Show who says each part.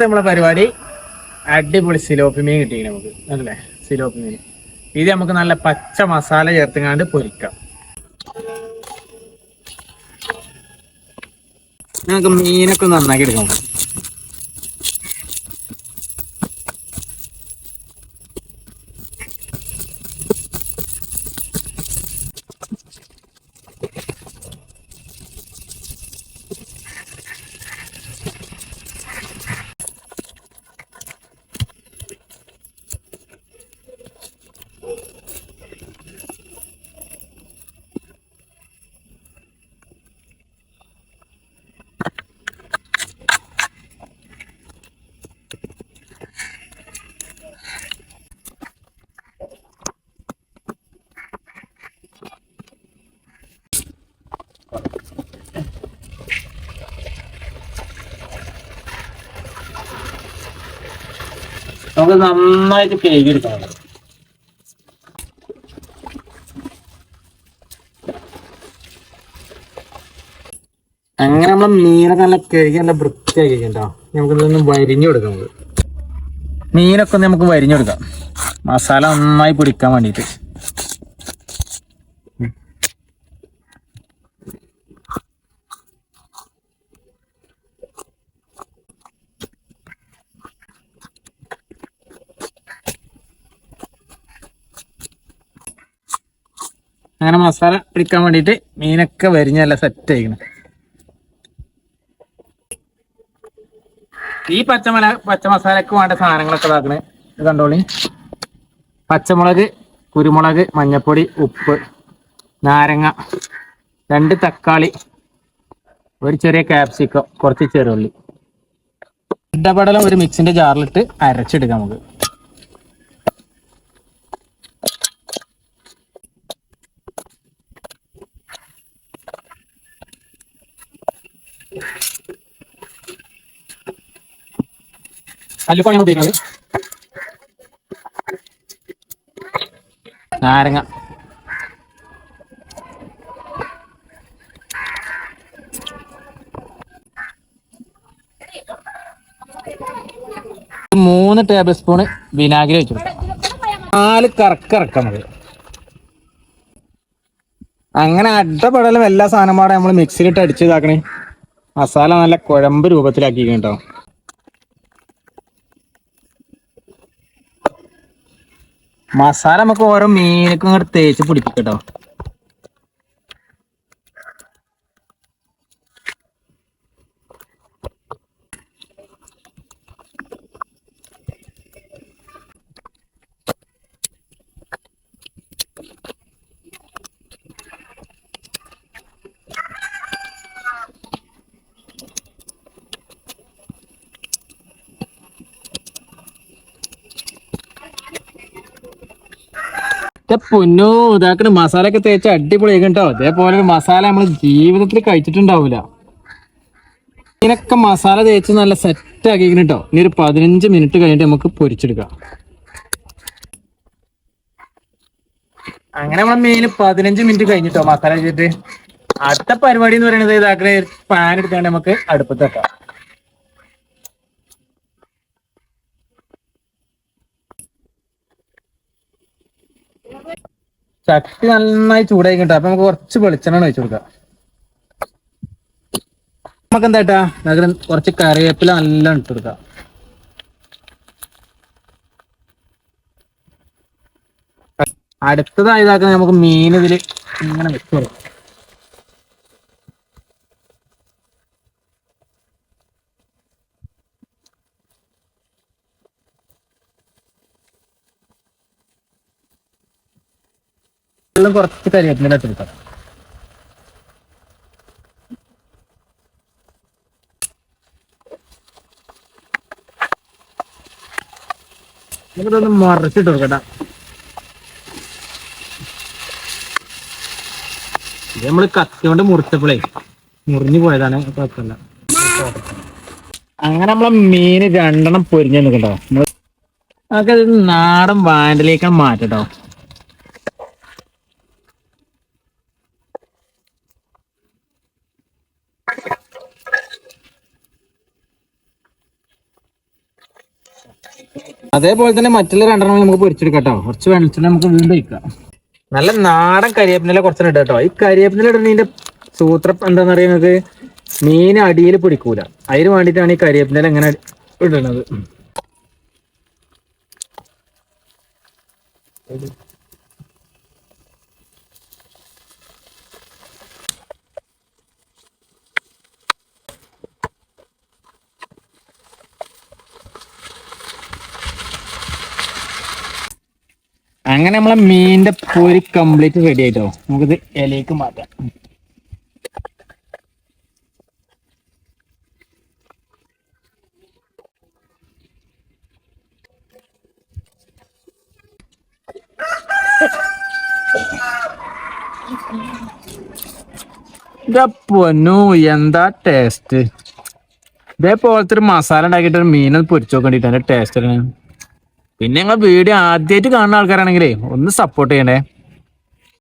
Speaker 1: നമ്മളെ പരിപാടി അടിപൊളി സിലോപ്പി മീൻ കിട്ടി നമുക്ക് അല്ലേ. സിലോപ്പി മീൻ ഇത് നമുക്ക് നല്ല പച്ച മസാല ചേർത്തുകൊണ്ട് പൊരിക്കാം. നമുക്ക് മീനൊക്കെ നന്നാക്കി എടുക്കാം. നമുക്ക് നന്നായിട്ട് കഴുകി എടുക്കണം. അങ്ങനെ നമ്മളെ മീനൊക്കെ നല്ല കഴുകി നല്ല വൃത്തിയാക്കി കേട്ടോ. നമുക്കിതൊന്ന് വരിഞ്ഞു കൊടുക്കാം. മീനൊക്കെ ഒന്ന് നമുക്ക് വരിഞ്ഞു കൊടുക്കാം, മസാല നന്നായി പിടിക്കാൻ വേണ്ടിയിട്ട്. അങ്ങനെ മസാല പിടിക്കാൻ വേണ്ടിയിട്ട് മീനൊക്കെ വരിഞ്ഞ് നല്ല സെറ്റ് ആയിക്കണം. ഈ പച്ച മസാലക്ക് വേണ്ട സാധനങ്ങളൊക്കെ ഇതാക്കണേ. ഇത് കണ്ടോളി: പച്ചമുളക്, കുരുമുളക്, മഞ്ഞൾപ്പൊടി, ഉപ്പ്, നാരങ്ങ, 2 തക്കാളി, ഒരു ചെറിയ ക്യാപ്സിക്കം, കുറച്ച് ചെറുള്ളി. ഇടപെടലും ഒരു മിക്സിന്റെ ജാറിലിട്ട് അരച്ചെടുക്കാം നമുക്ക്. കല്ലുപ്പാണ് ഉപയോഗിക്കുന്നത്. നാരങ്ങ, മൂന്ന് ടേബിൾ സ്പൂണ് വിനാഗിരി വെച്ചു കൊടുക്കാം. 4 കറക്കിറക്കാം മതി. അങ്ങനെ അടപടലും എല്ലാ സാധനം പാടെ നമ്മൾ മിക്സിയിലിട്ട് അടിച്ചതാക്കണേ. മസാല നല്ല കുഴമ്പ് രൂപത്തിലാക്കി കേട്ടോ. മസാല നമുക്ക് ഓരോ മീനക്കും ഇങ്ങോട്ട് തേച്ച് പിടിപ്പിക്കട്ടോ. പൊന്നോ, ഇതാക്കണ മസാല ഒക്കെ തേച്ച് അടിപൊളി കേട്ടോ. അതേപോലെ ഒരു മസാല നമ്മൾ ജീവിതത്തിൽ കഴിച്ചിട്ടുണ്ടാവൂല. ഇതിനൊക്കെ മസാല തേച്ച് നല്ല സെറ്റ് ആക്കിക്കണം കേട്ടോ. ഇനി ഒരു 15 മിനിറ്റ് കഴിഞ്ഞിട്ട് നമുക്ക് പൊരിച്ചെടുക്കാം. അങ്ങനെ നമ്മളെ മീൻ 15 മിനിറ്റ് കഴിഞ്ഞിട്ടോ മസാല വെച്ചിട്ട്. അടുത്ത പരിപാടി എന്ന് പറയുന്നത് ഇതാക്കണ പാൻ എടുക്കാണ്ട് നമുക്ക് അടുപ്പത്ത് വെക്കാം. ചട്ടി നന്നായി ചൂടായി കിട്ടും. അപ്പൊ നമുക്ക് കുറച്ച് വെളിച്ചെണ്ണ ഒഴിച്ചു കൊടുക്കാം. നമുക്ക് എന്താട്ടാ കുറച്ച് കറിവേപ്പില നല്ല ഇട്ട് കൊടുക്കാം. അടുത്തതായി ഇതാക്കാൻ നമുക്ക് മീൻ ഇതിൽ ഇങ്ങനെ വെച്ച് കൊടുക്കാം. കുറച്ച് കരിവേപ്പില ഇട്ട് കൊടുക്കാം. നമുക്കിതൊന്ന് മറിച്ചിട്ട് കൊടുക്കട്ടെ. ഇത് നമ്മള് കത്തി കൊണ്ട് മുറിച്ചപ്പോഴേ മുറിഞ്ഞു പോയതാണ്, കുഴപ്പമില്ല. അങ്ങനെ നമ്മളെ മീന് 2 പൊരിഞ്ഞു നിൽക്കട്ടോ. നമുക്കത് നാടൻ വാൻഡിലേക്ക് മാറ്റട്ടോ. അതേപോലെ തന്നെ മറ്റുള്ള രണ്ടെണ്ണം നമുക്ക് പൊരിച്ചെടുക്കാം കേട്ടോ. കുറച്ച് വെളിച്ചെണ്ണ നമുക്ക് വീണ്ടും വയ്ക്കാം. നല്ല നാടൻ കരിവേപ്പില കുറച്ച് ഇടാം കേട്ടോ. ഈ കരിവേപ്പില ഇടുന്നതിന്റെ സൂത്രം എന്താന്ന് പറയുന്നത്, മീൻ അടിയിൽ പിടിക്കൂല. അതിന് വേണ്ടിയിട്ടാണ് ഈ കരിവേപ്പില എങ്ങനെ ഇടുന്നത്. അങ്ങനെ നമ്മളെ മീനിന്റെ പൊരി കംപ്ലീറ്റ് റെഡി ആയിട്ടോ. നമുക്കിത് ഇലയിലേക്ക് മാറ്റാം. പൊന്നു എന്താ ടേസ്റ്റ്. ഇതേപോലത്തെ ഒരു മസാല ഉണ്ടാക്കിയിട്ട് ഒരു മീൻ പൊരിച്ചു നോക്കേണ്ടിട്ട് അതിന്റെ ടേസ്റ്റ്. പിന്നെ ഞങ്ങൾ വീഡിയോ ആദ്യമായിട്ട് കാണുന്ന ആൾക്കാരാണെങ്കിലേ ഒന്ന് സപ്പോർട്ട് ചെയ്യണേ.